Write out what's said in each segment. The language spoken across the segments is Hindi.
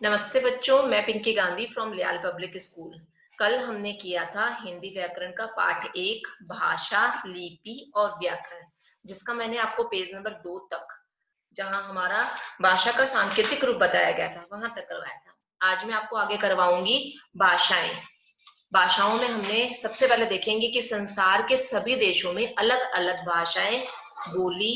नमस्ते बच्चों, मैं पिंकी गांधी फ्रॉम लियाल पब्लिक स्कूल। कल हमने किया था हिंदी व्याकरण का पाठ 1 भाषा, लिपि और व्याकरण, जिसका मैंने आपको पेज नंबर 2 तक, जहां हमारा भाषा का सांकेतिक रूप बताया गया था, वहां तक करवाया था। आज मैं आपको आगे करवाऊंगी भाषाएं। भाषाओं में हमने सबसे पहले देखेंगे कि संसार के सभी देशों में अलग अलग भाषाएं बोली,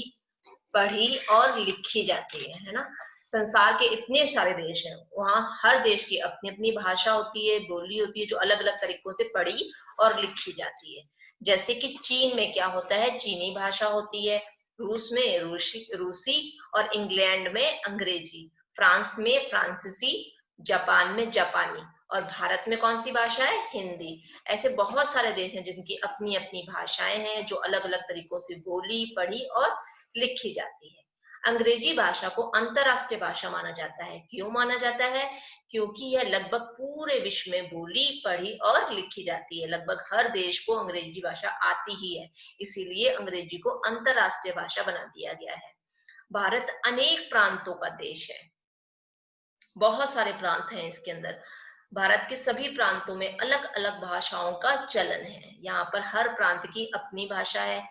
पढ़ी और लिखी जाती है ना। संसार के इतने सारे देश हैं, वहाँ हर देश की अपनी अपनी भाषा होती है, बोली होती है, जो अलग अलग तरीकों से पढ़ी और लिखी जाती है। जैसे कि चीन में क्या होता है, चीनी भाषा होती है। रूस में रूसी और इंग्लैंड में अंग्रेजी, फ्रांस में फ्रांसीसी, जापान में जापानी और भारत में कौन सी भाषा है, हिंदी। ऐसे बहुत सारे देश हैं जिनकी अपनी अपनी भाषाएं हैं, जो अलग अलग तरीकों से बोली, पढ़ी और लिखी जाती है। अंग्रेजी भाषा को अंतरराष्ट्रीय भाषा माना जाता है। क्यों माना जाता है? क्योंकि यह लगभग पूरे विश्व में बोली, पढ़ी और लिखी जाती है। लगभग हर देश को अंग्रेजी भाषा आती ही है, इसीलिए अंग्रेजी को अंतरराष्ट्रीय भाषा बना दिया गया है। भारत अनेक प्रांतों का देश है, बहुत सारे प्रांत हैं इसके अंदर। भारत के सभी प्रांतों में अलग अलग भाषाओं का चलन है। यहाँ पर हर प्रांत की अपनी भाषा है।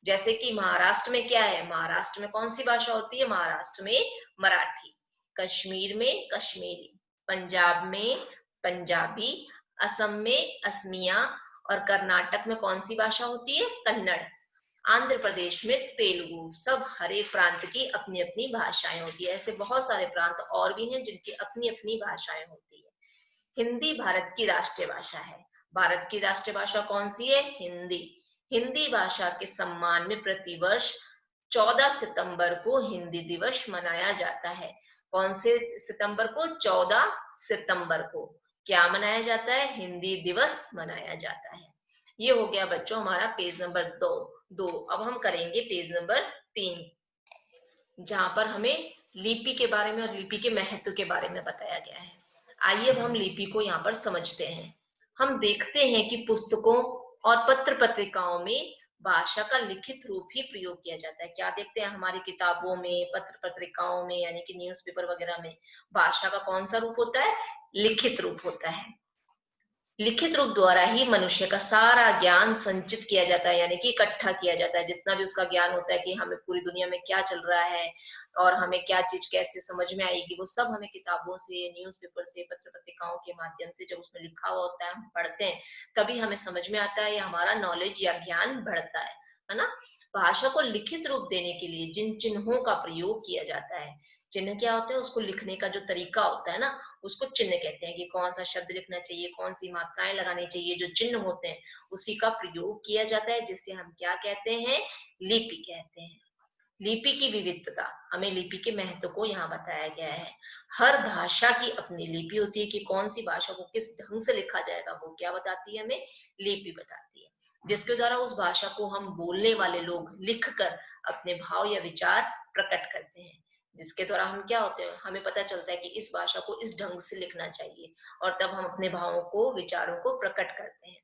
जैसे कि महाराष्ट्र में क्या है, महाराष्ट्र में कौन सी भाषा होती है, महाराष्ट्र में मराठी, कश्मीर में कश्मीरी, पंजाब में पंजाबी, असम में असमिया और कर्नाटक में कौन सी भाषा होती है, कन्नड़, आंध्र प्रदेश में तेलुगु। सब हर एक प्रांत की अपनी अपनी भाषाएं होती है। ऐसे बहुत सारे प्रांत और भी हैं जिनकी अपनी अपनी भाषाएं होती है। हिंदी भारत की राष्ट्रीय भाषा है। भारत की राष्ट्रीय भाषा कौन सी है, हिंदी। हिंदी भाषा के सम्मान में प्रतिवर्ष 14 सितंबर को हिंदी दिवस मनाया जाता है। कौन से सितंबर को, 14 सितंबर को क्या मनाया जाता है, हिंदी दिवस मनाया जाता है। ये हो गया बच्चों हमारा पेज नंबर 2। अब हम करेंगे पेज नंबर 3, जहां पर हमें लिपि के बारे में और लिपि के महत्व के बारे में बताया गया है। आइए अब हम लिपि को यहाँ पर समझते हैं। हम देखते हैं कि पुस्तकों और पत्र पत्रिकाओं में भाषा का लिखित रूप ही प्रयोग किया जाता है। क्या देखते हैं हमारी किताबों में, पत्र पत्रिकाओं में, यानी कि न्यूज़पेपर वगैरह में भाषा का कौन सा रूप होता है, लिखित रूप होता है। लिखित रूप द्वारा ही मनुष्य का सारा ज्ञान संचित किया जाता है, यानी कि इकट्ठा किया जाता है। जितना भी उसका ज्ञान होता है कि हमें पूरी दुनिया में क्या चल रहा है और हमें क्या चीज कैसे समझ में आएगी, वो सब हमें किताबों से, न्यूज़पेपर से, पत्र पत्रिकाओं के माध्यम से, जब उसमें लिखा हुआ होता है हम पढ़ते हैं, तभी हमें समझ में आता है या हमारा नॉलेज या ज्ञान बढ़ता है ना। भाषा को लिखित रूप देने के लिए जिन चिन्हों का प्रयोग किया जाता है, चिन्ह क्या होता है, उसको लिखने का जो तरीका होता है ना, उसको चिन्ह कहते हैं। कि कौन सा शब्द लिखना चाहिए, कौन सी मात्राएं लगानी चाहिए, जो चिन्ह होते हैं उसी का प्रयोग किया जाता है, जिससे हम क्या कहते हैं, लिपि कहते हैं। लिपि की विविधता, हमें लिपि के महत्व को यहाँ बताया गया है। हर भाषा की अपनी लिपि होती है। कि कौन सी भाषा को किस ढंग से लिखा जाएगा, वो क्या बताती है, हमें लिपि बताती है, जिसके द्वारा उस भाषा को हम बोलने वाले लोग लिखकर अपने भाव या विचार प्रकट करते हैं। जिसके द्वारा हम क्या होते हैं, हमें पता चलता है कि इस भाषा को इस ढंग से लिखना चाहिए, और तब हम अपने भावों को, विचारों को प्रकट करते हैं।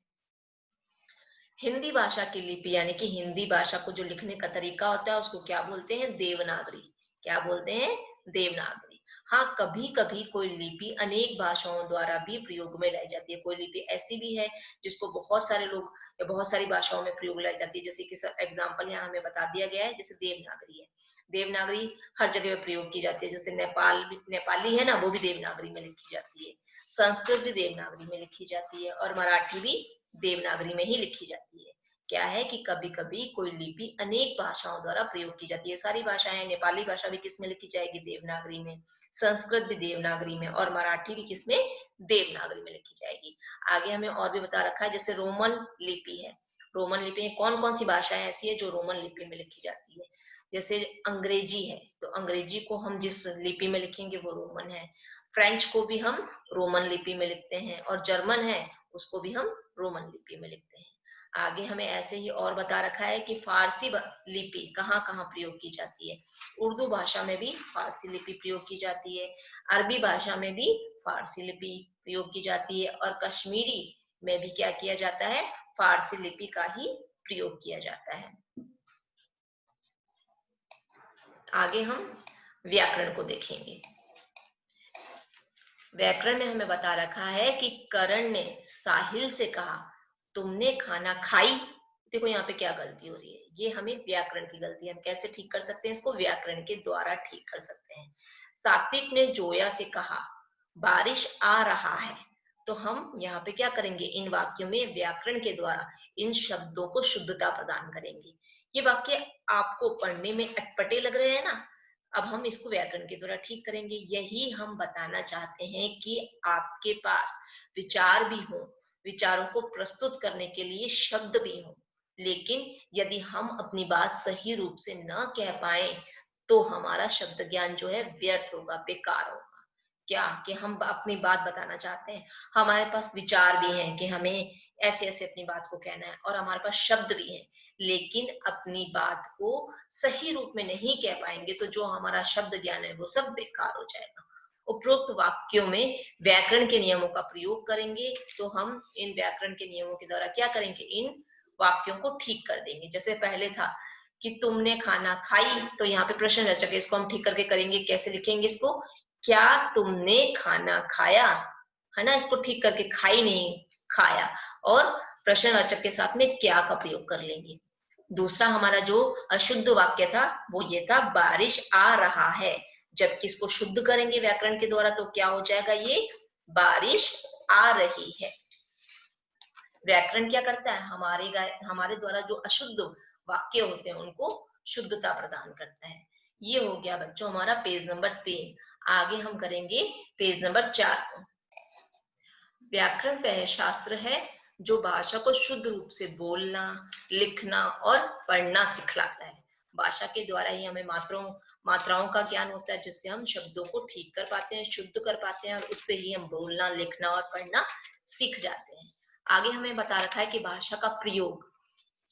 हिंदी भाषा की लिपि, यानी कि हिंदी भाषा को जो लिखने का तरीका होता है, उसको क्या बोलते हैं, देवनागरी। क्या बोलते हैं, देवनागरी। हाँ, कभी कभी कोई लिपि अनेक भाषाओं द्वारा भी प्रयोग में लाई जाती है। कोई लिपि ऐसी भी है जिसको बहुत सारे लोग या बहुत सारी भाषाओं में प्रयोग लाई जाती है। जैसे कि एग्जाम्पल यहाँ हमें बता दिया गया है, जैसे देवनागरी है। देवनागरी हर जगह में प्रयोग की जाती है। जैसे नेपाली है ना, वो भी देवनागरी में लिखी जाती है। संस्कृत भी देवनागरी में लिखी जाती है और मराठी भी देवनागरी में ही लिखी जाती है। क्या है कि कभी कभी कोई लिपि अनेक भाषाओं द्वारा प्रयोग की जाती है। सारी भाषाएं, नेपाली भाषा भी किस में लिखी जाएगी, देवनागरी में, संस्कृत भी देवनागरी में और मराठी भी किसमें, देवनागरी में लिखी जाएगी। आगे हमें और भी बता रखा है, जैसे रोमन लिपि है। रोमन लिपि में कौन कौन सी भाषाएं ऐसी है जो रोमन लिपि में लिखी जाती है। जैसे अंग्रेजी है, तो अंग्रेजी को हम जिस लिपि में लिखेंगे वो रोमन है। फ्रेंच को भी हम रोमन लिपि में लिखते हैं, और जर्मन है उसको भी हम रोमन लिपि में लिखते हैं। आगे हमें ऐसे ही और बता रखा है कि फारसी लिपि कहाँ कहाँ प्रयोग की जाती है। उर्दू भाषा में भी फारसी लिपि प्रयोग की जाती है, अरबी भाषा में भी फारसी लिपि प्रयोग की जाती है, और कश्मीरी में भी क्या किया जाता है, फारसी लिपि का ही प्रयोग किया जाता है। आगे हम व्याकरण को देखेंगे। व्याकरण में हमें बता रखा है कि करण ने साहिल से कहा, तुमने खाना खाई। देखो यहाँ पे क्या गलती हो रही है, ये हमें व्याकरण की गलती है। हम कैसे ठीक कर सकते हैं इसको? व्याकरण के द्वारा ठीक कर सकते हैं। सात्विक ने जोया से कहा, बारिश आ रहा है। तो हम यहाँ पे क्या करेंगे, इन वाक्यों में व्याकरण के द्वारा इन शब्दों को शुद्धता प्रदान करेंगे। ये वाक्य आपको पढ़ने में अटपटे लग रहे हैं ना, अब हम इसको व्याकरण के द्वारा ठीक करेंगे। यही हम बताना चाहते हैं कि आपके पास विचार भी हो, विचारों को प्रस्तुत करने के लिए शब्द भी हो, लेकिन यदि हम अपनी बात सही रूप से न कह पाए तो हमारा शब्द ज्ञान जो है व्यर्थ होगा, बेकार होगा। क्या कि हम अपनी बात बताना चाहते हैं, हमारे पास विचार भी हैं कि हमें ऐसे ऐसे अपनी बात को कहना है, और हमारे पास शब्द भी हैं, लेकिन अपनी बात को सही रूप में नहीं कह पाएंगे तो जो हमारा शब्द ज्ञान है वो सब बेकार हो जाएगा। उपरोक्त वाक्यों में व्याकरण के नियमों का प्रयोग करेंगे, तो हम इन व्याकरण के नियमों के द्वारा क्या करेंगे, इन वाक्यों को ठीक कर देंगे। जैसे पहले था कि तुमने खाना खाई, तो यहाँ पे प्रश्नवाचक है, इसको हम ठीक करके करेंगे। कैसे लिखेंगे इसको? क्या तुमने खाना खाया, है ना, इसको ठीक करके खाई नहीं, खाया, और प्रश्नवाचक के साथ में क्या का प्रयोग कर लेंगे। दूसरा हमारा जो अशुद्ध वाक्य था वो ये था, बारिश आ रहा है, जबकि इसको शुद्ध करेंगे व्याकरण के द्वारा तो क्या हो जाएगा, ये बारिश आ रही है। व्याकरण क्या करता है, हमारे द्वारा जो अशुद्ध वाक्य होते हैं उनको शुद्धता प्रदान करता है। ये हो गया बच्चों हमारा पेज नंबर 3। आगे हम करेंगे पेज नंबर 4। व्याकरण वह शास्त्र है जो भाषा को शुद्ध रूप से बोलना, लिखना और पढ़ना सिखलाता है। भाषा के द्वारा ही हमें मात्राओं का ज्ञान होता है, जिससे हम शब्दों को ठीक कर पाते हैं, शुद्ध कर पाते हैं, और उससे ही हम बोलना, लिखना और पढ़ना सीख जाते हैं। आगे हमें बता रखा है कि भाषा का प्रयोग,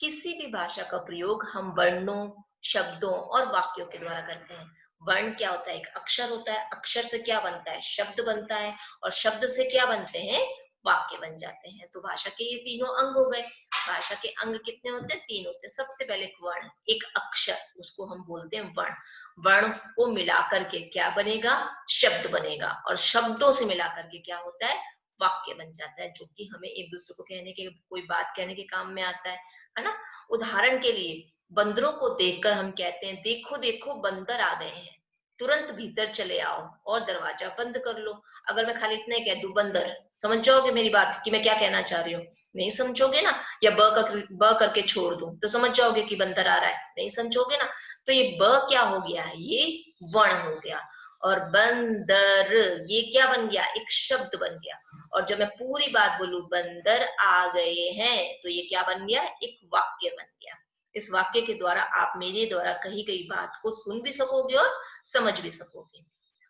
किसी भी भाषा का प्रयोग हम वर्णों, शब्दों और वाक्यों के द्वारा करते हैं। वर्ण क्या होता है, एक अक्षर होता है, अक्षर से क्या बनता है, शब्द बनता है, और शब्द से क्या बनते हैं, वाक्य बन जाते हैं। तो भाषा के ये तीनों अंग हो गए। भाषा के अंग कितने होते हैं? 3 होते हैं। सबसे पहले एक वर्ण, एक अक्षर, उसको हम बोलते हैं वर्ण। वर्ण को मिलाकर के क्या बनेगा, शब्द बनेगा, और शब्दों से मिलाकर के क्या होता है, वाक्य बन जाता है, जो कि हमें एक दूसरे को कहने के, कोई बात कहने के काम में आता है ना। उदाहरण के लिए बंदरों को देखकर हम कहते हैं, देखो देखो बंदर आ गए हैं, तुरंत भीतर चले आओ और दरवाजा बंद कर लो। अगर मैं खाली इतना कह दूं बंदर, समझ जाओगे मेरी बात कि मैं क्या कहना चाह रही हूँ? नहीं समझोगे ना। या ब करके छोड़ दूं तो समझ जाओगे कि बंदर आ रहा है? नहीं समझोगे ना। तो ये ब क्या हो गया है, ये वर्ण हो गया। और बंदर ये क्या बन गया, एक शब्द बन गया। और जब मैं पूरी बात बोलूं, बंदर आ गए हैं, तो ये क्या बन गया, एक वाक्य बन गया। इस वाक्य के द्वारा आप मेरे द्वारा कही गई बात को सुन भी सकोगे और समझ भी सकोगे।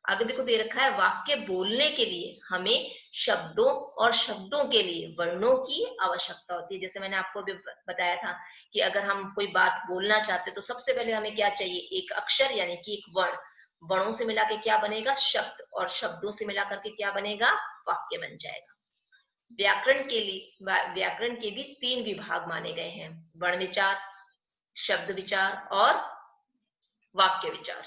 आगे देखो दे रखा है, वाक्य बोलने के लिए हमें शब्दों और शब्दों के लिए वर्णों की आवश्यकता होती है। जैसे मैंने आपको भी बताया था कि अगर हम कोई बात बोलना चाहते तो सबसे पहले हमें क्या चाहिए, एक अक्षर यानी कि एक वर्ण। वर्णों से मिला के क्या बनेगा, शब्द, और शब्दों से मिला करके क्या बनेगा, वाक्य बन जाएगा। व्याकरण के भी 3 विभाग माने गए हैं, वर्ण विचार, शब्द विचार और वाक्य विचार।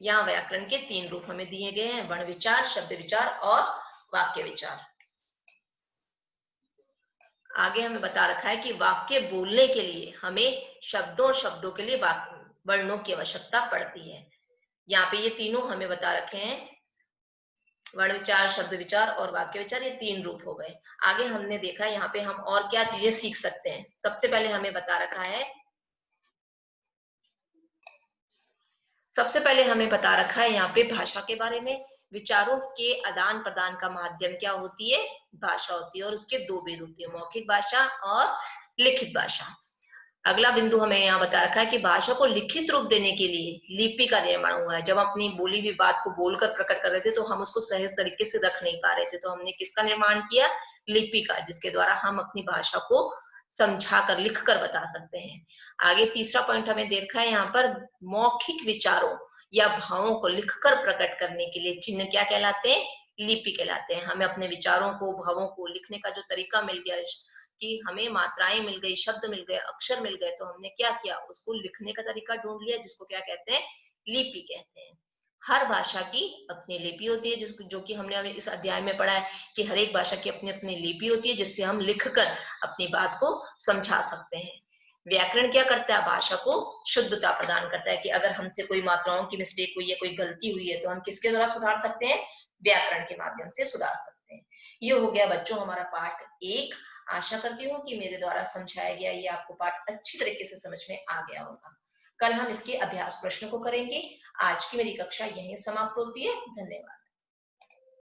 यहाँ व्याकरण के 3 रूप हमें दिए गए हैं, वर्ण विचार, शब्द विचार और वाक्य विचार। आगे हमें बता रखा है कि वाक्य बोलने के लिए हमें शब्दों और शब्दों के लिए वर्णों की आवश्यकता पड़ती है। यहाँ पे ये तीनों हमें बता रखे हैं, वर्ण विचार, शब्द विचार और वाक्य विचार, ये 3 रूप हो गए। आगे हमने देखा यहाँ पे हम और क्या चीजें सीख सकते हैं। सबसे पहले हमें बता रखा है, सबसे पहले हमें बता रखा है यहाँ पे भाषा के बारे में। विचारों के आदान प्रदान का माध्यम क्या होती है, भाषा होती है, और उसके 2 भेद होते हैं, मौखिक भाषा और लिखित भाषा। अगला बिंदु हमें यहाँ बता रखा है कि भाषा को लिखित रूप देने के लिए लिपि का निर्माण हुआ है। जब हम अपनी बोली हुई बात को बोलकर प्रकट कर रहे थे तो हम उसको सही तरीके से रख नहीं पा रहे थे, तो हमने किसका निर्माण किया, लिपि का, जिसके द्वारा हम अपनी भाषा को समझा कर, लिख कर बता सकते हैं। आगे तीसरा पॉइंट हमें देखा है यहाँ पर, मौखिक विचारों या भावों को लिखकर प्रकट करने के लिए चिन्ह क्या कहलाते हैं, लिपि कहलाते हैं। हमें अपने विचारों को, भावों को लिखने का जो तरीका मिल गया, कि हमें मात्राएं मिल गई, शब्द मिल गए, अक्षर मिल गए, तो हमने क्या किया, उसको लिखने का तरीका ढूंढ लिया, जिसको क्या कहते हैं, लिपि कहते हैं। हर भाषा की अपनी लिपि होती है, जिसको जो कि हमने अभी इस अध्याय में पढ़ा है कि हर एक भाषा की अपनी अपनी लिपि होती है, जिससे हम लिखकर अपनी बात को समझा सकते हैं। व्याकरण क्या करता है? भाषा को शुद्धता प्रदान करता है कि अगर हमसे कोई मात्राओं की मिस्टेक हुई है, कोई गलती हुई है, तो हम किसके द्वारा सुधार सकते हैं? व्याकरण के माध्यम से सुधार सकते हैं। ये हो गया बच्चों हमारा पाठ 1। आशा करती हूँ कि मेरे द्वारा समझाया गया ये आपको पाठ अच्छी तरीके से समझ में आ गया होगा। कल हम इसके अभ्यास प्रश्न को करेंगे। आज की मेरी कक्षा यहीं समाप्त होती है। धन्यवाद।